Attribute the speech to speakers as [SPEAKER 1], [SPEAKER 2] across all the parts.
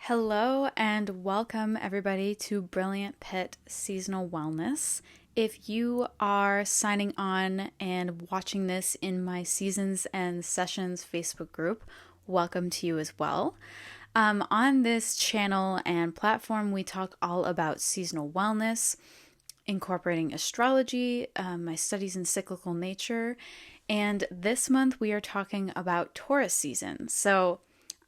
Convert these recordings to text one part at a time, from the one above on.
[SPEAKER 1] Hello and welcome everybody to Brilliant Pit Seasonal Wellness. If you are signing on and watching this in my Seasons and Sessions Facebook group, welcome to you as well. On this channel and platform, we talk all about seasonal wellness, incorporating astrology, my studies in cyclical nature, and this month we are talking about Taurus season. So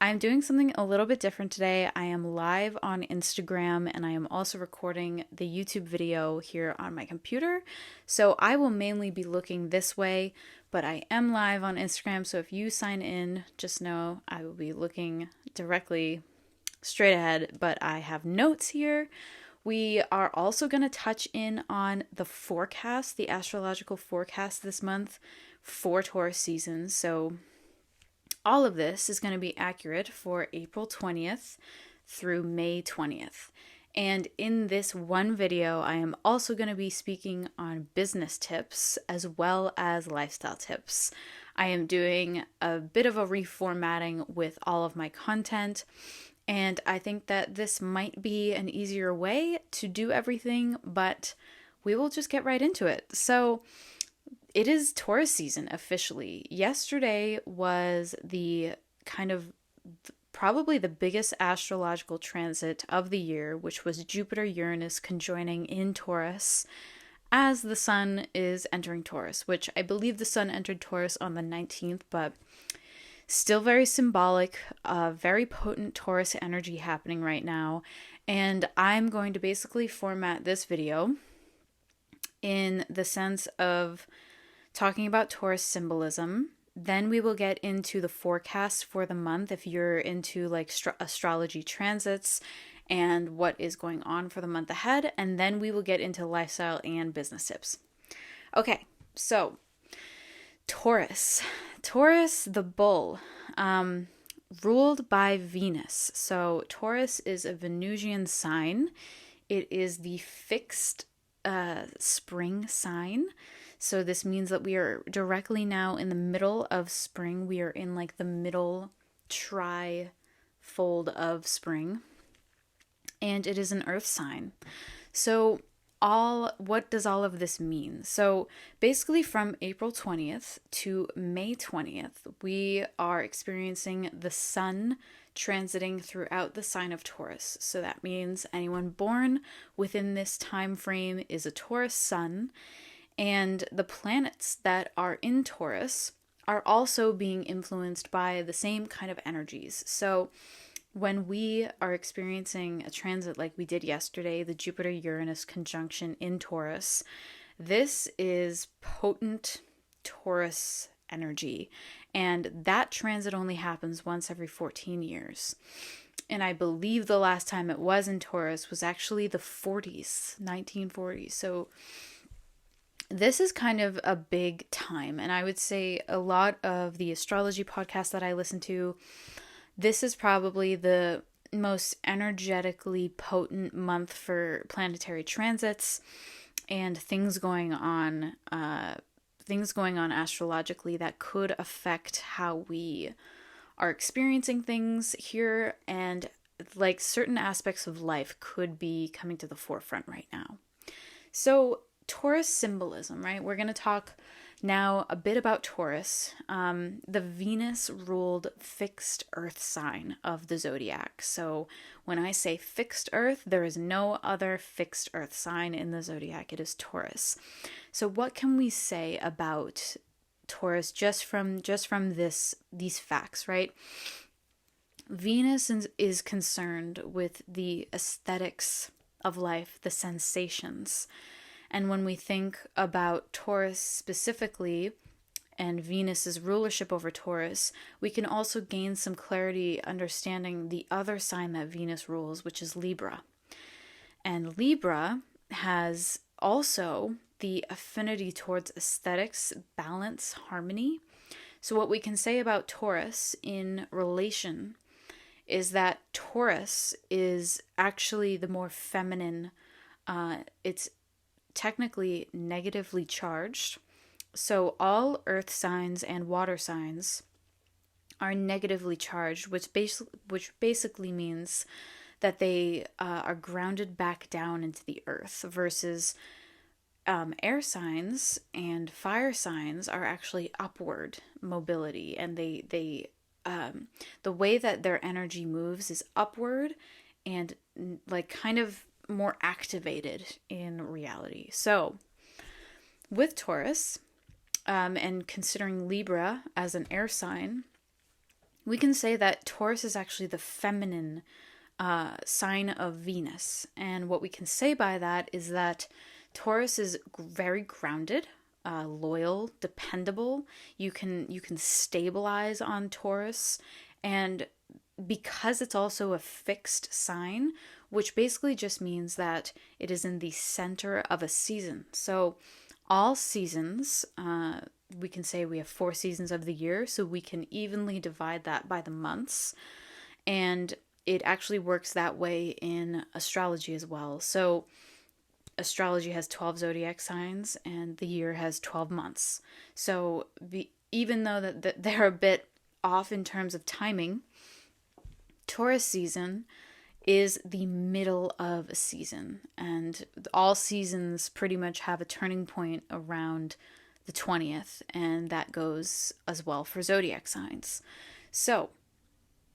[SPEAKER 1] I'm doing something a little bit different today. I am live on Instagram and I am also recording the YouTube video here on my computer. So I will mainly be looking this way, but I am live on Instagram. So if you sign in, just know I will be looking directly straight ahead, but I have notes here. We are also going to touch in on the forecast, the astrological forecast this month for Taurus season. So all of this is going to be accurate for April 20th through May 20th. And in this one video, I am also going to be speaking on business tips as well as lifestyle tips. I am doing a bit of a reformatting with all of my content, and I think that this might be an easier way to do everything, but we will just get right into it. So it is Taurus season officially. Yesterday was the probably the biggest astrological transit of the year, which was Jupiter-Uranus conjoining in Taurus as the sun is entering Taurus, which I believe the sun entered Taurus on the 19th, but still very symbolic, very potent Taurus energy happening right now. And I'm going to basically format this video in the sense of talking about Taurus symbolism. Then we will get into the forecast for the month if you're into like astrology transits and what is going on for the month ahead. And then we will get into lifestyle and business tips. Okay, so Taurus, the bull, ruled by Venus. So Taurus is a Venusian sign. It is the fixed spring sign. So this means that we are directly now in the middle of spring. We are in like the middle tri-fold of spring. And it is an earth sign. So what does all of this mean? So basically from April 20th to May 20th, we are experiencing the sun transiting throughout the sign of Taurus. So that means anyone born within this time frame is a Taurus sun. And the planets that are in Taurus are also being influenced by the same kind of energies. So when we are experiencing a transit like we did yesterday, the Jupiter-Uranus conjunction in Taurus, this is potent Taurus energy. And that transit only happens once every 14 years. And I believe the last time it was in Taurus was actually the 40s, 1940s. So this is kind of a big time, and I would say a lot of the astrology podcasts that I listen to, this is probably the most energetically potent month for planetary transits and things going on astrologically that could affect how we are experiencing things here, and like certain aspects of life could be coming to the forefront right now. So Taurus symbolism, right? We're going to talk now a bit about Taurus, the Venus-ruled fixed earth sign of the zodiac. So when I say fixed earth, there is no other fixed earth sign in the zodiac. It is Taurus. So what can we say about Taurus just from these facts, right? Venus is concerned with the aesthetics of life, the sensations. And when we think about Taurus specifically and Venus's rulership over Taurus, we can also gain some clarity understanding the other sign that Venus rules, which is Libra. And Libra has also the affinity towards aesthetics, balance, harmony. So what we can say about Taurus in relation is that Taurus is actually the more feminine, it's technically negatively charged. So all earth signs and water signs are negatively charged, which basically means that they are grounded back down into the earth, versus air signs and fire signs are actually upward mobility, and the way that their energy moves is upward and like kind of more activated in reality. So with Taurus, and considering Libra as an air sign, we can say that Taurus is actually the feminine sign of Venus. And what we can say by that is that Taurus is very grounded, loyal, dependable. You can stabilize on Taurus, and because it's also a fixed sign, which basically just means that it is in the center of a season. So all seasons, we can say we have 4 seasons of the year, so we can evenly divide that by the months. And it actually works that way in astrology as well. So astrology has 12 zodiac signs, and the year has 12 months. So even though that they're a bit off in terms of timing, Taurus season is the middle of a season, and all seasons pretty much have a turning point around the 20th, and that goes as well for zodiac signs. So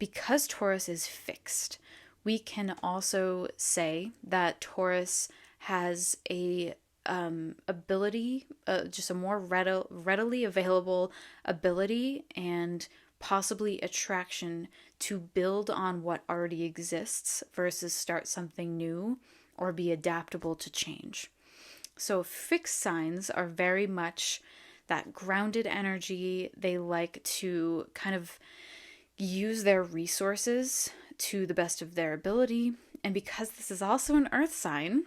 [SPEAKER 1] because Taurus is fixed, we can also say that Taurus has a ability, just a more readily available ability and possibly attraction to build on what already exists versus start something new or be adaptable to change. So fixed signs are very much that grounded energy. They like to kind of use their resources to the best of their ability. And because this is also an earth sign,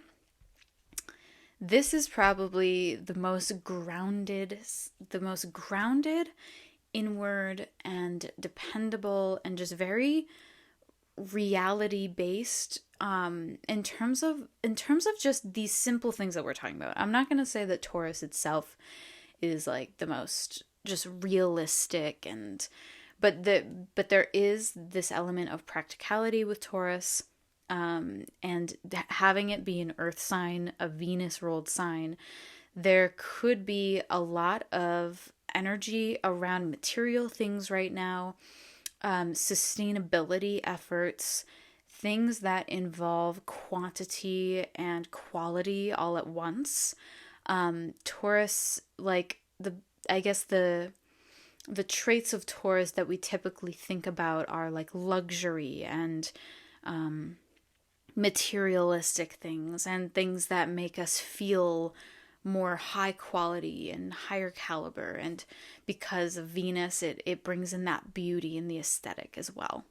[SPEAKER 1] this is probably the most grounded, inward and dependable, and just very reality based in terms of just these simple things that we're talking about. I'm not going to say that Taurus itself is like the most just realistic, but there is this element of practicality with Taurus, and having it be an earth sign, a Venus ruled sign, there could be a lot of energy around material things right now, sustainability efforts, things that involve quantity and quality all at once. Taurus, like the traits of Taurus that we typically think about are like luxury and materialistic things, and things that make us feel more high quality and higher caliber. And because of Venus, it brings in that beauty and the aesthetic as well.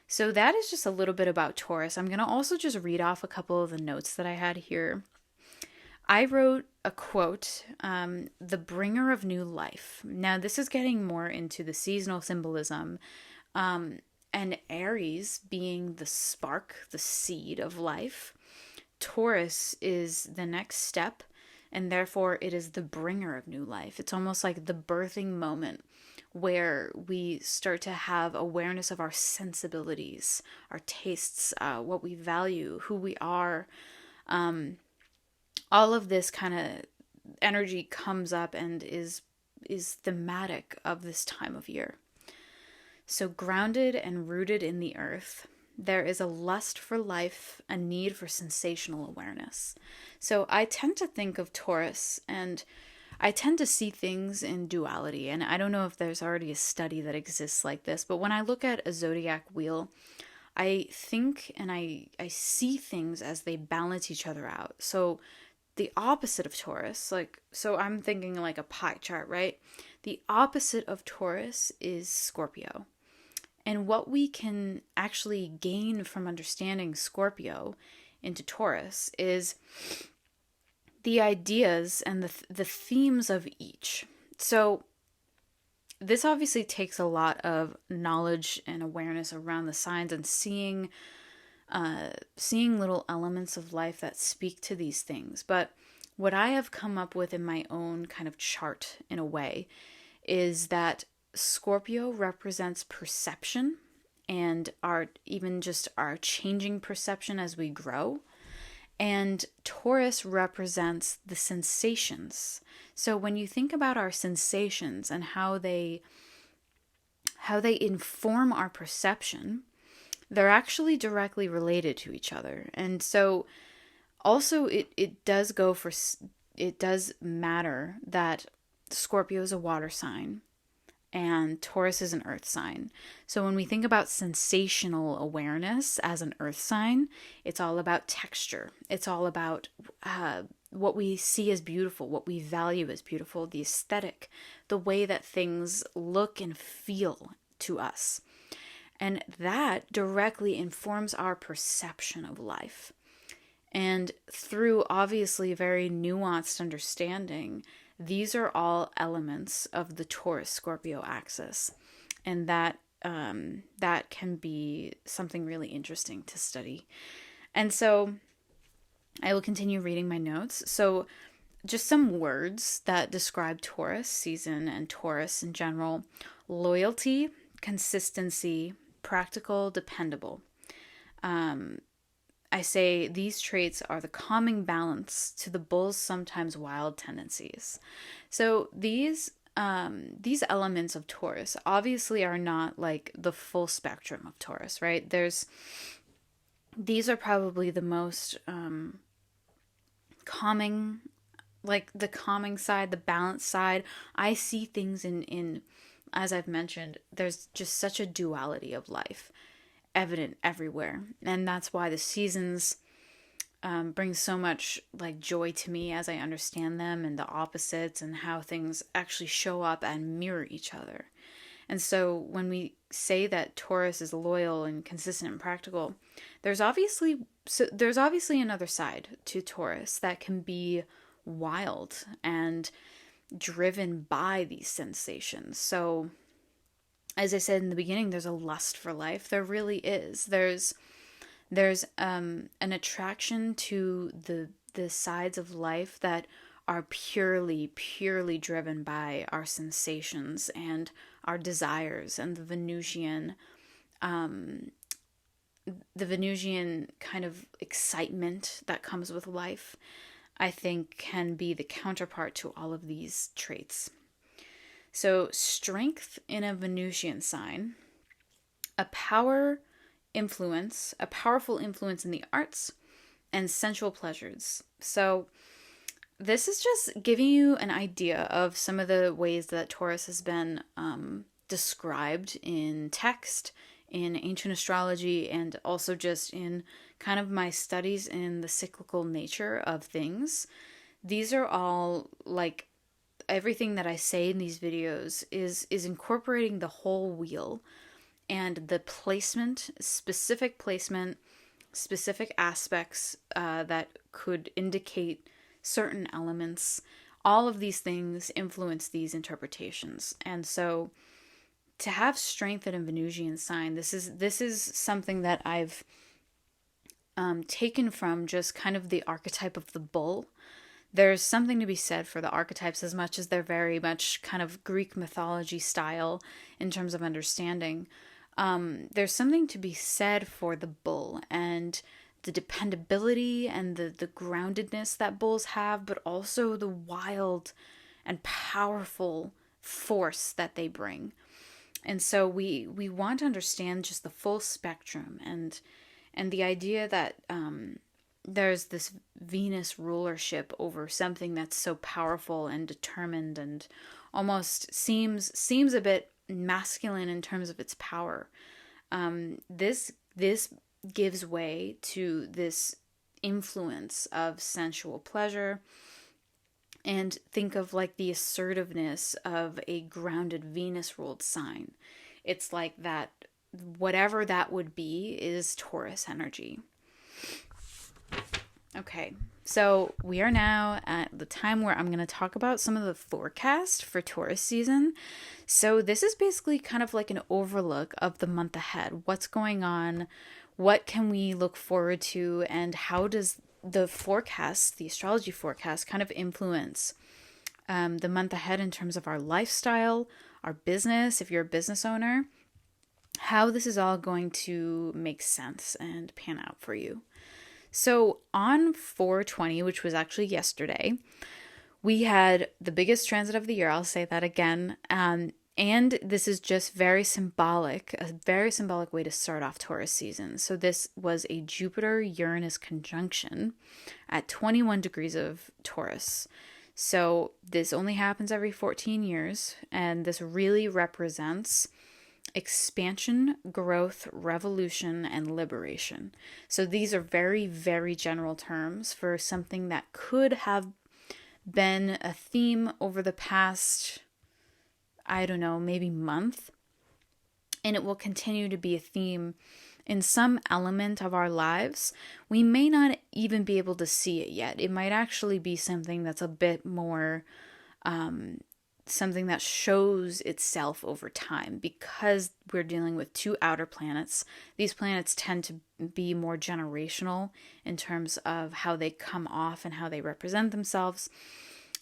[SPEAKER 1] So that is just a little bit about Taurus. I'm going to also just read off a couple of the notes that I had here. I wrote a quote, the bringer of new life. Now this is getting more into the seasonal symbolism, and Aries being the spark, the seed of life. Taurus is the next step, and therefore it is the bringer of new life. It's almost like the birthing moment where we start to have awareness of our sensibilities, our tastes, what we value, who we are. All of this kind of energy comes up and is thematic of this time of year. So grounded and rooted in the earth, there is a lust for life, a need for sensational awareness. So I tend to think of Taurus, and I tend to see things in duality. And I don't know if there's already a study that exists like this, but when I look at a zodiac wheel, I think and I see things as they balance each other out. So the opposite of Taurus, so I'm thinking like a pie chart, right? The opposite of Taurus is Scorpio. And what we can actually gain from understanding Scorpio into Taurus is the ideas and the themes of each. So this obviously takes a lot of knowledge and awareness around the signs, and seeing little elements of life that speak to these things. But what I have come up with in my own kind of chart, in a way, is that Scorpio represents perception and our changing perception as we grow. And Taurus represents the sensations. So when you think about our sensations and how they inform our perception, they're actually directly related to each other. And so also it does matter that Scorpio is a water sign and Taurus is an earth sign. So when we think about sensational awareness as an earth sign, it's all about texture. It's all about what we see as beautiful, what we value as beautiful, the aesthetic, the way that things look and feel to us. And that directly informs our perception of life. And through obviously very nuanced understanding, these are all elements of the Taurus-Scorpio axis. And that can be something really interesting to study. And so I will continue reading my notes. So just some words that describe Taurus season and Taurus in general: loyalty, consistency, practical, dependable. I say these traits are the calming balance to the bull's sometimes wild tendencies. So these elements of Taurus obviously are not like the full spectrum of Taurus, right? These are probably the most calming, like the calming side, the balanced side. I see things in, as I've mentioned, there's just such a duality of life evident everywhere. And that's why the seasons bring so much like joy to me as I understand them, and the opposites and how things actually show up and mirror each other. And so when we say that Taurus is loyal and consistent and practical, there's obviously another side to Taurus that can be wild and driven by these sensations. So as I said in the beginning, there's a lust for life. There really is. There's an attraction to the sides of life that are purely driven by our sensations and our desires, and the Venusian kind of excitement that comes with life, I think, can be the counterpart to all of these traits. So strength in a Venusian sign, a powerful influence in the arts, and sensual pleasures. So this is just giving you an idea of some of the ways that Taurus has been described in text, in ancient astrology, and also just in kind of my studies in the cyclical nature of things. These are all like, everything that I say in these videos is incorporating the whole wheel, and the specific aspects that could indicate certain elements. All of these things influence these interpretations. And so to have strength in a Venusian sign, this is something that I've taken from just kind of the archetype of the bull. There's something to be said for the archetypes, as much as they're very much kind of Greek mythology style in terms of understanding. There's something to be said for the bull and the dependability and the groundedness that bulls have, but also the wild and powerful force that they bring. And so we want to understand just the full spectrum, and the idea that there's this Venus rulership over something that's so powerful and determined, and almost seems a bit masculine in terms of its power. This gives way to this influence of sensual pleasure, and think of like the assertiveness of a grounded Venus ruled sign. It's like that, whatever that would be is Taurus energy. Okay, so we are now at the time where I'm going to talk about some of the forecast for Taurus season. So this is basically kind of like an overlook of the month ahead. What's going on? What can we look forward to? And how does the forecast, the astrology forecast, kind of influence the month ahead in terms of our lifestyle, our business, if you're a business owner, how this is all going to make sense and pan out for you. So on 4/20, which was actually yesterday, we had the biggest transit of the year. I'll say that again. And this is just very symbolic, a very symbolic way to start off Taurus season. So this was a Jupiter-Uranus conjunction at 21 degrees of Taurus. So this only happens every 14 years, and this really represents expansion, growth, revolution, and liberation. So these are very, very general terms for something that could have been a theme over the past, I don't know, maybe month. And it will continue to be a theme in some element of our lives. We may not even be able to see it yet. It might actually be something that's a bit more something that shows itself over time, because we're dealing with two outer planets. These planets tend to be more generational in terms of how they come off and how they represent themselves.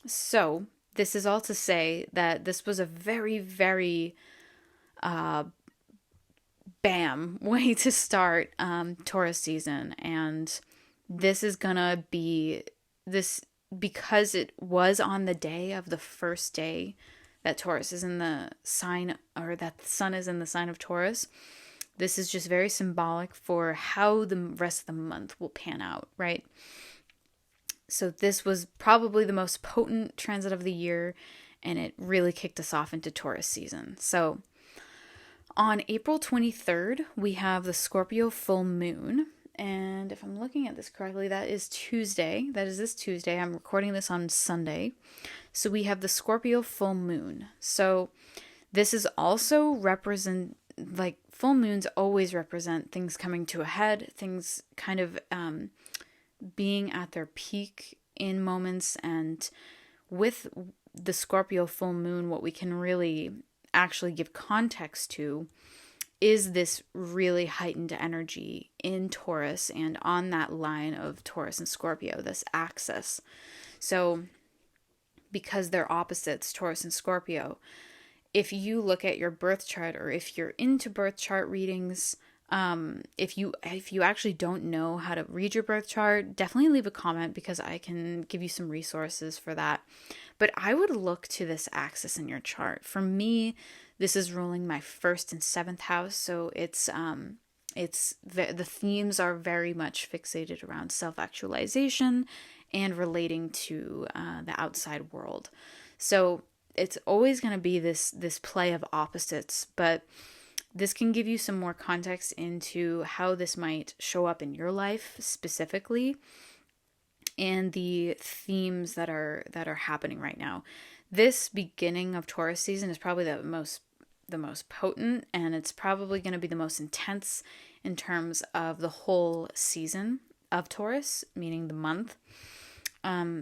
[SPEAKER 1] So this is all to say that this was a very, very bam way to start Taurus season. And this is gonna be this, because it was on the day of the first day that Taurus is in the sign, or that the sun is in the sign of Taurus. This is just very symbolic for how the rest of the month will pan out, right? So this was probably the most potent transit of the year, and it really kicked us off into Taurus season. So on April 23rd, we have the Scorpio full moon. And if I'm looking at this correctly, that is Tuesday. That is this Tuesday. I'm recording this on Sunday. So we have the Scorpio full moon. So this is also like full moons always represent things coming to a head, things kind of being at their peak in moments. And with the Scorpio full moon, what we can really actually give context to is this really heightened energy in Taurus and on that line of Taurus and Scorpio, this axis. So because they're opposites, Taurus and Scorpio, if you look at your birth chart, or if you're into birth chart readings, if you actually don't know how to read your birth chart, definitely leave a comment, because I can give you some resources for that. But I would look to this axis in your chart. For me, this is ruling my 1st and 7th house, so the themes are very much fixated around self-actualization and relating to the outside world. So it's always going to be this play of opposites, but this can give you some more context into how this might show up in your life specifically, and the themes that are happening right now. This beginning of Taurus season is probably the most potent, and it's probably going to be the most intense in terms of the whole season of Taurus, meaning the month.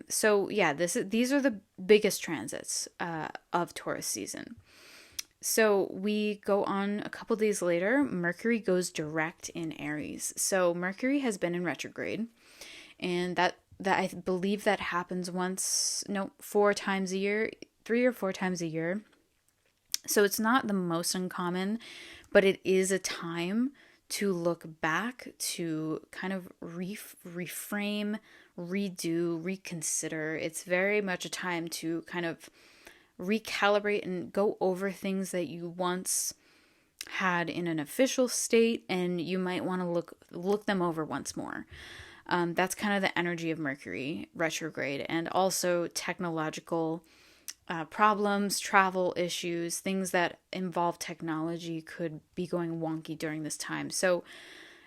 [SPEAKER 1] So yeah, these are the biggest transits of Taurus season. So we go on a couple days later, Mercury goes direct in Aries. So Mercury has been in retrograde, and that I believe that happens 4 times a year, 3 or 4 times a year. So it's not the most uncommon, but it is a time to look back, to kind of reframe, redo, reconsider. It's very much a time to kind of recalibrate and go over things that you once had in an official state, and you might want to look them over once more. That's kind of the energy of Mercury retrograde, and also technological problems, travel issues, things that involve technology could be going wonky during this time. So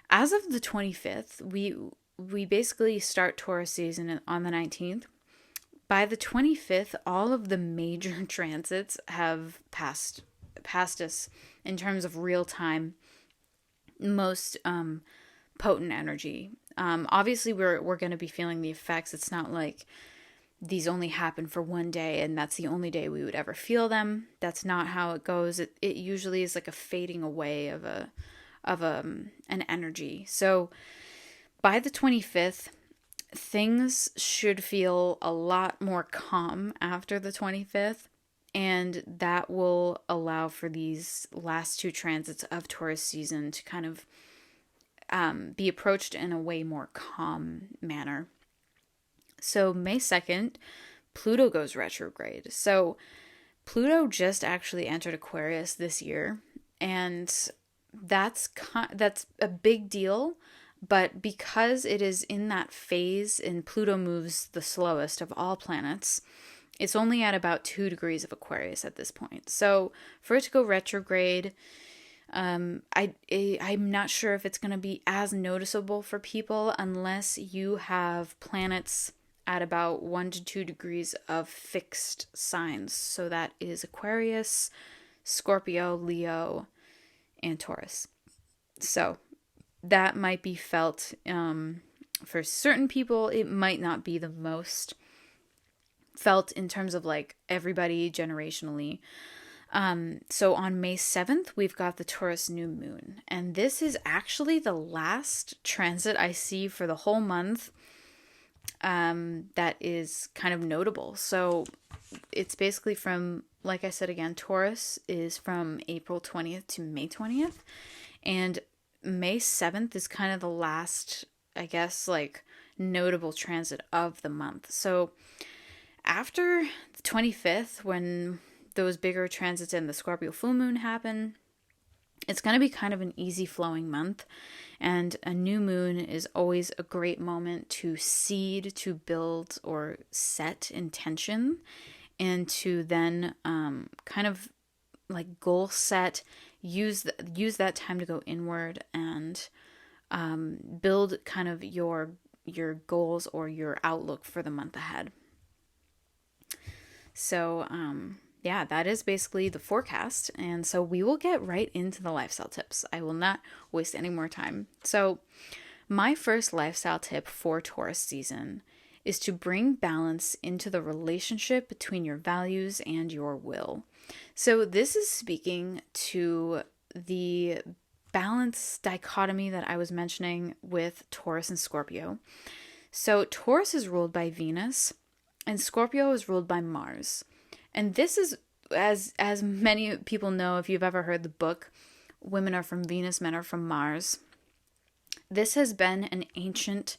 [SPEAKER 1] as of the 25th, we basically start Taurus season on the 19th. By the 25th, all of the major transits have passed us in terms of real time, most potent energy. Obviously, we're going to be feeling the effects. It's not like these only happen for one day and that's the only day we would ever feel them. That's not how it goes. It usually is like a fading away of an energy. So by the 25th, things should feel a lot more calm after the 25th, And that will allow for these last two transits of Taurus season to kind of be approached in a way more calm manner. So May 2nd, Pluto goes retrograde. So Pluto just actually entered Aquarius this year, and that's a big deal. But because it is in that phase, and Pluto moves the slowest of all planets, it's only at about 2 degrees of Aquarius at this point. So for it to go retrograde, I'm not sure if it's going to be as noticeable for people unless you have planets at about 1 to 2 degrees of fixed signs. So that is Aquarius, Scorpio, Leo, and Taurus. So that might be felt for certain people. It might not be the most felt in terms of like everybody generationally. So on May 7th, we've got the Taurus new moon. And this is actually the last transit I see for the whole month that is kind of notable. So it's basically from, like I said again, Taurus is from April 20th to May 20th. And May 7th is kind of the last, I guess, like notable transit of the month. So after the 25th, when those bigger transits in the Scorpio full moon happen, it's going to be kind of an easy flowing month. And a new moon is always a great moment to seed, to build or set intention, and to then kind of like goal set, use that time to go inward and build kind of your goals or your outlook for the month ahead. So yeah, that is basically the forecast. And so we will get right into the lifestyle tips. I will not waste any more time. So my first lifestyle tip for Taurus season is to bring balance into the relationship between your values and your will. So this is speaking to the balance dichotomy that I was mentioning with Taurus and Scorpio. So Taurus is ruled by Venus and Scorpio is ruled by Mars. And this is, as many people know, if you've ever heard the book, Women Are From Venus, Men Are From Mars. This has been an ancient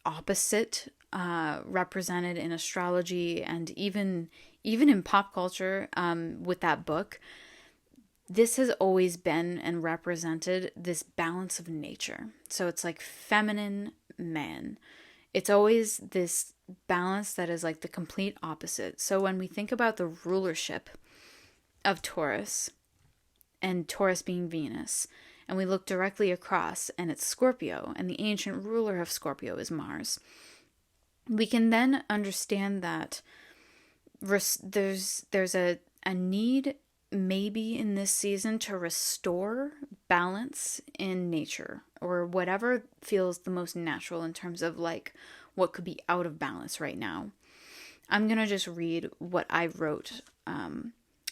[SPEAKER 1] opposite represented in astrology and even in pop culture with that book. This has always been and represented this balance of nature. So it's like feminine, man. It's always this balance that is like the complete opposite. So when we think about the rulership of Taurus, and Taurus being Venus, and we look directly across and it's Scorpio, and the ancient ruler of Scorpio is Mars, we can then understand that there's a need maybe in this season to restore balance in nature, or whatever feels the most natural in terms of like what could be out of balance right now. I'm going to just read what I wrote.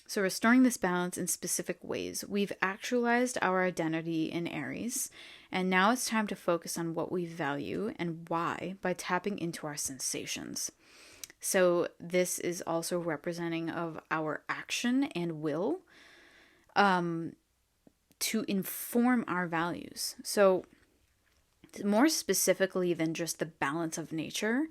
[SPEAKER 1] So restoring this balance in specific ways. We've actualized our identity in Aries, and now it's time to focus on what we value and why by tapping into our sensations. So this is also representing of our action and will to inform our values. So more specifically than just the balance of nature,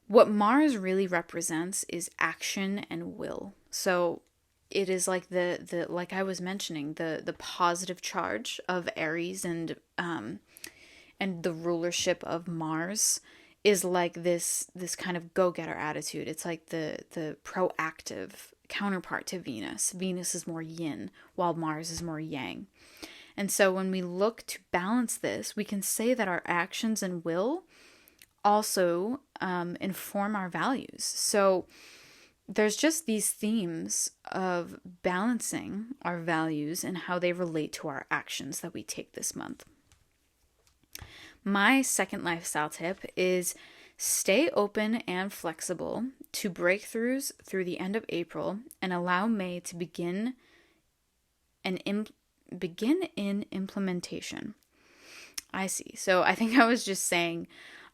[SPEAKER 1] what Mars really represents is action and will. So it is like the like I was mentioning, the positive charge of Aries and the rulership of Mars is like this kind of go-getter attitude. It's like the proactive counterpart to Venus. Venus is more yin, while Mars is more yang. And so when we look to balance this, we can say that our actions and will also inform our values. So there's just these themes of balancing our values and how they relate to our actions that we take this month. My second lifestyle tip is stay open and flexible to breakthroughs through the end of April and allow May to begin in implementation. I see. So I think I was just saying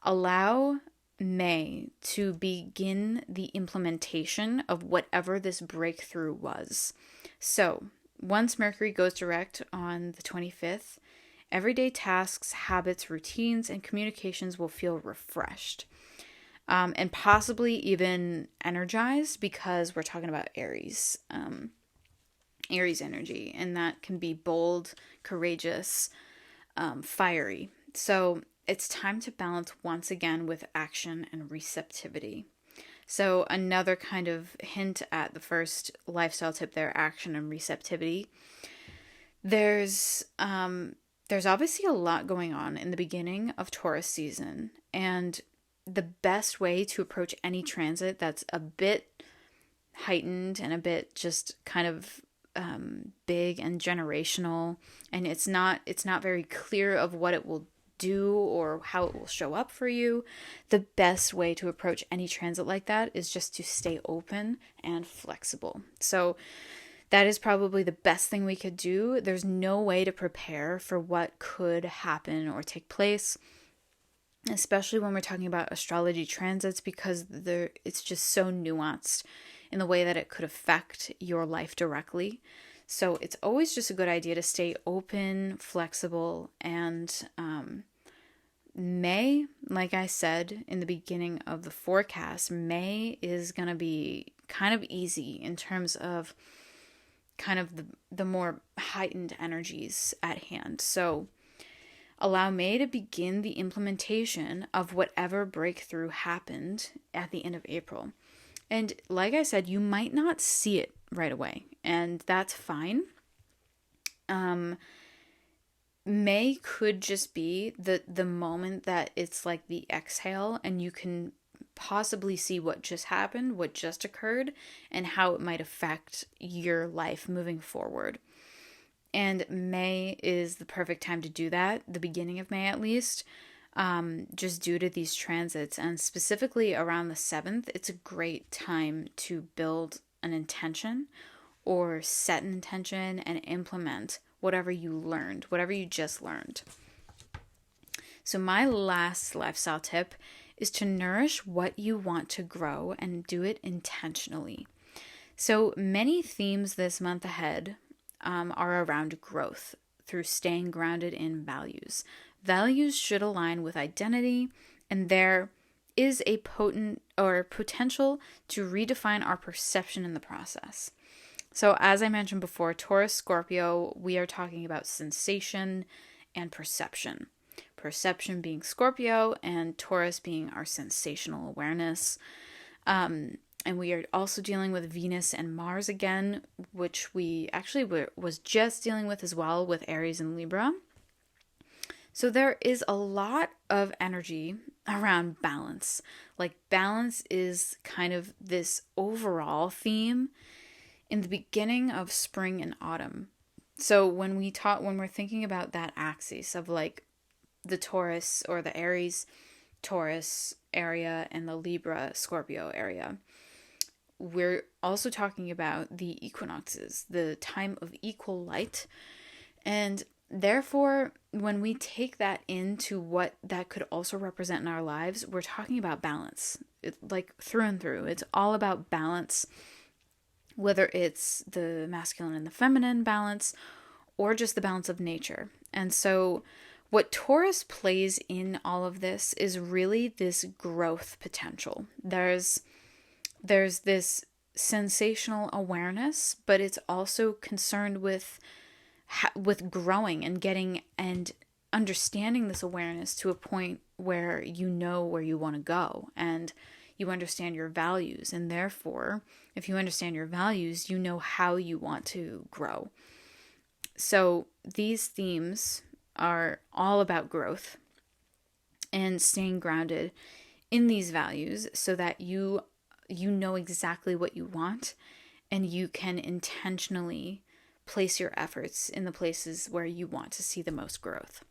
[SPEAKER 1] allow May to begin the implementation of whatever this breakthrough was. So, once Mercury goes direct on the 25th, everyday tasks, habits, routines, and communications will feel refreshed. And possibly even energized, because we're talking about Aries. Aries energy, and that can be bold, courageous, fiery. So it's time to balance once again with action and receptivity. So another kind of hint at the first lifestyle tip there, action and receptivity. There's obviously a lot going on in the beginning of Taurus season, and the best way to approach any transit that's a bit heightened and a bit just kind of big and generational, and it's not very clear of what it will do or how it will show up for you. The best way to approach any transit like that is just to stay open and flexible. So that is probably the best thing we could do. There's no way to prepare for what could happen or take place, especially when we're talking about astrology transits, because it's just so nuanced in the way that it could affect your life directly. So it's always just a good idea to stay open, flexible, and May, like I said in the beginning of the forecast, May is going to be kind of easy in terms of kind of the more heightened energies at hand. So allow May to begin the implementation of whatever breakthrough happened at the end of April. And like I said, you might not see it right away, and that's fine. May could just be the moment that it's like the exhale, and you can possibly see what just happened, what just occurred, and how it might affect your life moving forward. And May is the perfect time to do that, the beginning of May at least, just due to these transits. And specifically around the 7th, it's a great time to build an intention or set an intention and implement whatever you learned, whatever you just learned. So my last lifestyle tip is to nourish what you want to grow and do it intentionally. So many themes this month ahead are around growth through staying grounded in values. Values should align with identity, and there is a potent or potential to redefine our perception in the process. So as I mentioned before, Taurus, Scorpio, we are talking about sensation and perception. Perception being Scorpio and Taurus being our sensational awareness. And we are also dealing with Venus and Mars again, which we actually was just dealing with as well with Aries and Libra. So there is a lot of energy around balance. Like balance is kind of this overall theme in the beginning of spring and autumn. So when we're thinking about that axis of like the Taurus or the Aries Taurus area and the Libra Scorpio area, we're also talking about the equinoxes, the time of equal light. And therefore, when we take that into what that could also represent in our lives, we're talking about balance, like through and through. It's all about balance, whether it's the masculine and the feminine balance or just the balance of nature. And so what Taurus plays in all of this is really this growth potential. There's this sensational awareness, but it's also concerned with growing and getting and understanding this awareness to a point where you know where you want to go and you understand your values. And therefore, if you understand your values, you know how you want to grow. So these themes are all about growth and staying grounded in these values so that you know exactly what you want and you can intentionally place your efforts in the places where you want to see the most growth.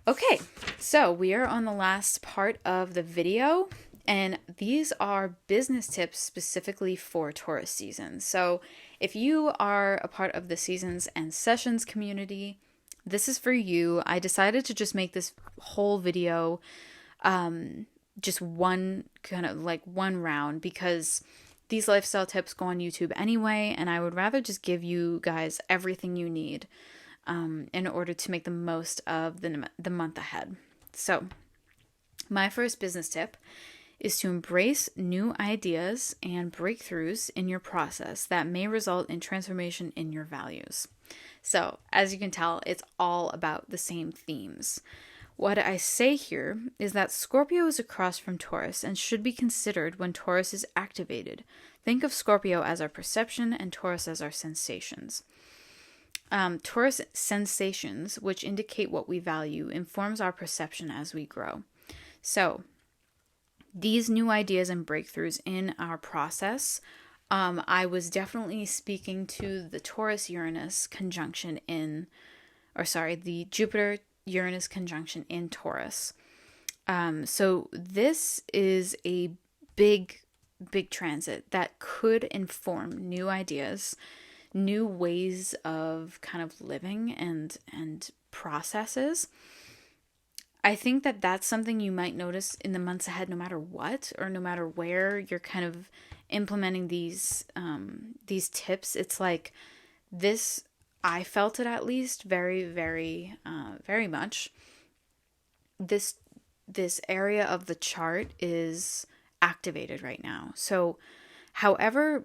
[SPEAKER 1] Okay, so we are on the last part of the video, and these are business tips specifically for Taurus season. So if you are a part of the Seasons and Sessions community, this is for you. I decided to just make this whole video just one round, because these lifestyle tips go on YouTube anyway, and I would rather just give you guys everything you need in order to make the most of the month ahead. So, my first business tip is to embrace new ideas and breakthroughs in your process that may result in transformation in your values. So, as you can tell, it's all about the same themes. What I say here is that Scorpio is across from Taurus and should be considered when Taurus is activated. Think of Scorpio as our perception and Taurus as our sensations. Taurus sensations, which indicate what we value, informs our perception as we grow. So, these new ideas and breakthroughs in our process, I was definitely speaking to the Taurus-Uranus conjunction the Jupiter-Uranus conjunction in Taurus. So this is a big transit that could inform new ideas, new ways of kind of living and processes. I think that that's something you might notice in the months ahead, no matter what, or no matter where you're kind of implementing these tips. It's like this, I felt it at least very, very, very much. This area of the chart is activated right now. So however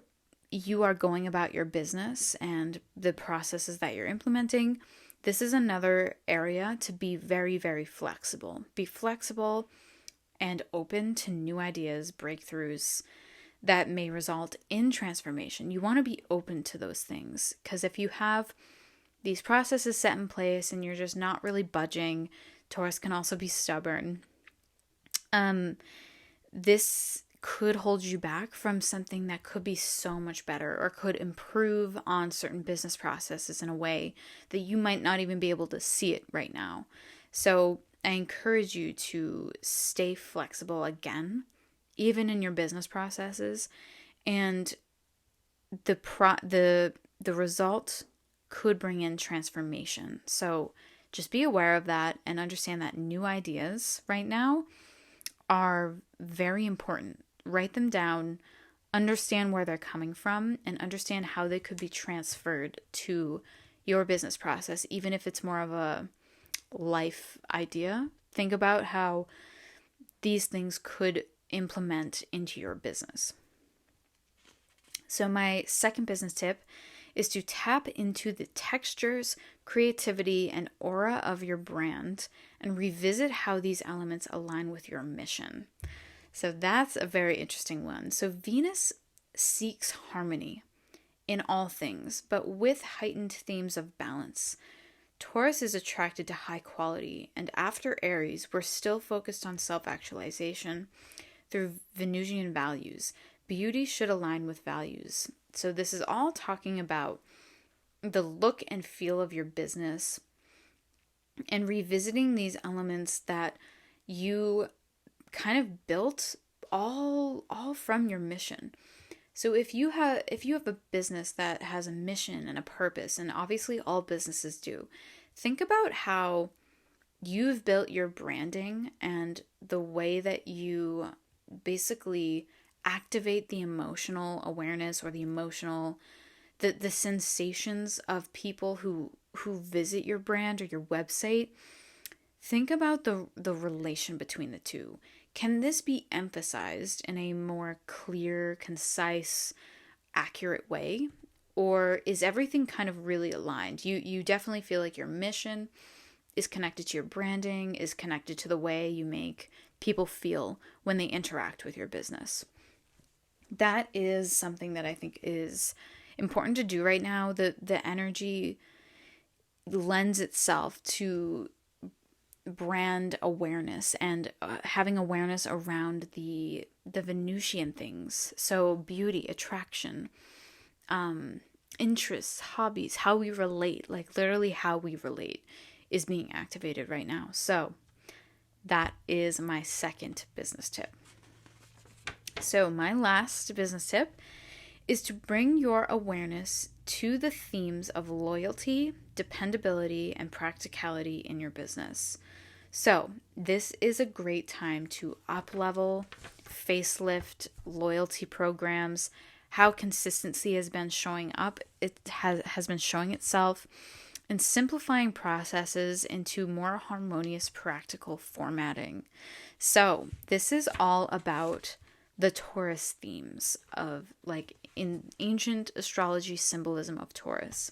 [SPEAKER 1] you are going about your business and the processes that you're implementing, this is another area to be very, very flexible. Be flexible and open to new ideas, breakthroughs that may result in transformation. You want to be open to those things, because if you have these processes set in place and you're just not really budging, Taurus can also be stubborn. This could hold you back from something that could be so much better, or could improve on certain business processes in a way that you might not even be able to see it right now. So I encourage you to stay flexible again, even in your business processes, and the result could bring in transformation. So just be aware of that and understand that new ideas right now are very important. Write them down, understand where they're coming from, and understand how they could be transferred to your business process, even if it's more of a life idea. Think about how these things could implement into your business. So my second business tip is to tap into the textures, creativity, and aura of your brand and revisit how these elements align with your mission. So that's a very interesting one. So Venus seeks harmony in all things, but with heightened themes of balance. Taurus is attracted to high quality, and after Aries, we're still focused on self-actualization through Venusian values. Beauty should align with values. So this is all talking about the look and feel of your business and revisiting these elements that you kind of built all from your mission. So if you have a business that has a mission and a purpose, and obviously all businesses do, think about how you've built your branding and the way that you basically activate the emotional awareness or the sensations of people who visit your brand or your website. Think about the relation between the two. Can this be emphasized in a more clear, concise, accurate way? Or is everything kind of really aligned? You definitely feel like your mission is connected to your branding, is connected to the way you make people feel when they interact with your business. That is something that I think is important to do right now. The energy lends itself to brand awareness and having awareness around the Venusian things. So beauty, attraction, interests, hobbies, how we relate, like literally how we relate is being activated right now. So that is my second business tip. So my last business tip is to bring your awareness to the themes of loyalty, dependability, and practicality in your business. So this is a great time to up-level, facelift, loyalty programs, how consistency has been showing up, it has been showing itself, and simplifying processes into more harmonious, practical formatting. So this is all about the Taurus themes of, like, in ancient astrology symbolism of Taurus.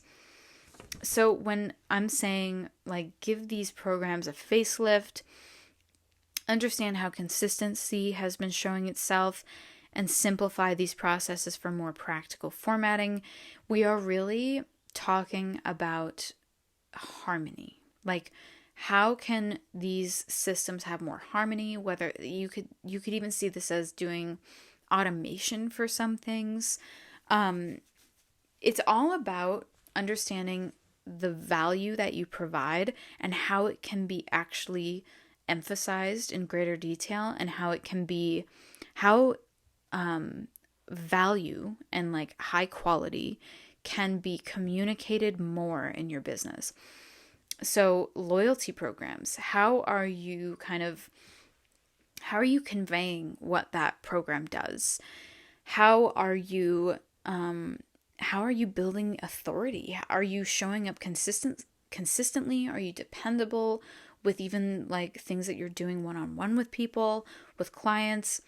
[SPEAKER 1] So when I'm saying, like, give these programs a facelift, understand how consistency has been showing itself, and simplify these processes for more practical formatting, we are really talking about harmony. Like, how can these systems have more harmony? Whether you could even see this as doing automation for some things. It's all about understanding the value that you provide and how it can be actually emphasized in greater detail, and how it can be, how value and, like, high quality can be communicated more in your business. So loyalty programs, how are you conveying what that program does? How are you building authority? Are you showing up consistently? Are you dependable with even, like, things that you're doing one-on-one with people, with clients?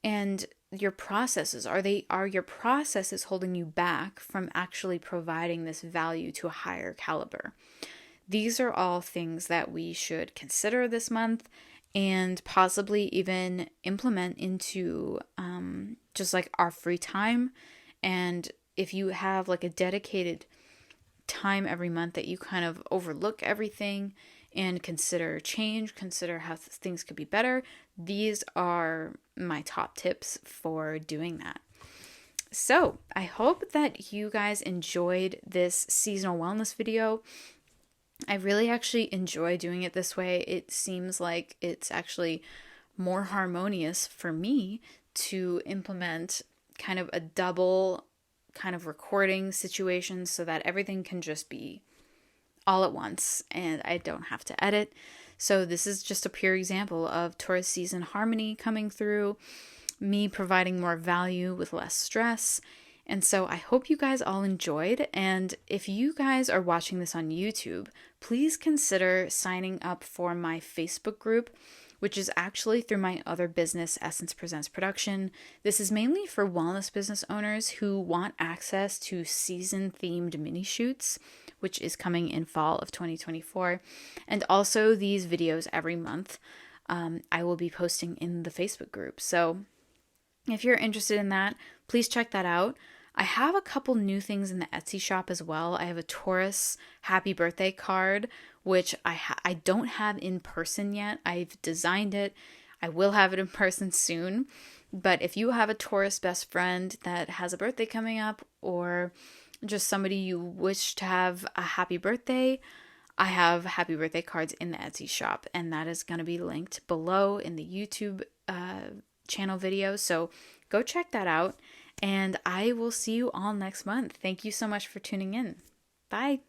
[SPEAKER 1] And your processes, are your processes holding you back from actually providing this value to a higher caliber? These are all things that we should consider this month, and possibly even implement into just, like, our free time. And if you have, like, a dedicated time every month that you kind of overlook everything and consider change, consider how things could be better, these are my top tips for doing that. So I hope that you guys enjoyed this seasonal wellness video. I really actually enjoy doing it this way. It seems like it's actually more harmonious for me to implement kind of a double kind of recording situation, so that everything can just be all at once and I don't have to edit. So this is just a pure example of Taurus season harmony coming through, me providing more value with less stress. And so I hope you guys all enjoyed. And if you guys are watching this on YouTube, please consider signing up for my Facebook group, which is actually through my other business, Essence Presents Production. This is mainly for wellness business owners who want access to season-themed mini shoots, which is coming in fall of 2024. And also these videos every month I will be posting in the Facebook group. So if you're interested in that, please check that out. I have a couple new things in the Etsy shop as well. I have a Taurus happy birthday card, which I don't have in person yet. I've designed it. I will have it in person soon. But if you have a Taurus best friend that has a birthday coming up, or just somebody you wish to have a happy birthday, I have happy birthday cards in the Etsy shop, and that is going to be linked below in the YouTube channel video. So go check that out, and I will see you all next month. Thank you so much for tuning in. Bye.